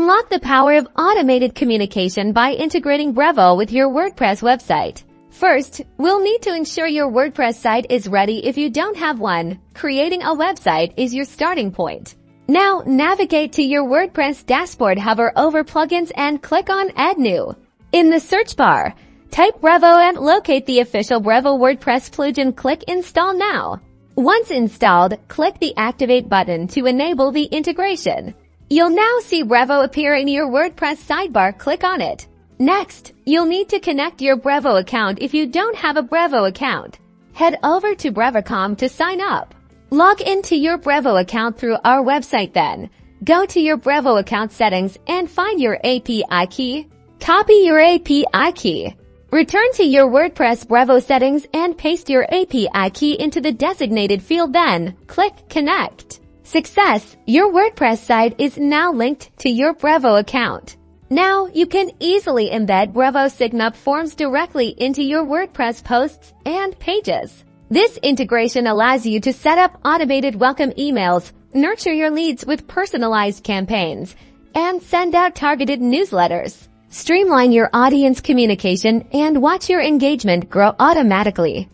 Unlock the power of automated communication by integrating BREVO with your WordPress website. First, we'll need to ensure your WordPress site is ready if you don't have one. Creating a website is your starting point. Now, navigate to your WordPress dashboard, hover over Plugins, and click on Add New. In the search bar, type BREVO and locate the official BREVO WordPress plugin. Click Install Now. Once installed, click the Activate button to enable the integration. You'll now see BREVO appear in your WordPress sidebar. Click on it. Next, you'll need to connect your BREVO account if you don't have a BREVO account. Head over to brevo.com to sign up. Log into your BREVO account through our website then. Go to your BREVO account settings and find your API key. Copy your API key. Return to your WordPress BREVO settings and paste your API key into the designated field, then click Connect. Success! Your WordPress site is now linked to your BREVO account. Now, you can easily embed BREVO Signup forms directly into your WordPress posts and pages. This integration allows you to set up automated welcome emails, nurture your leads with personalized campaigns, and send out targeted newsletters. Streamline your audience communication and watch your engagement grow automatically.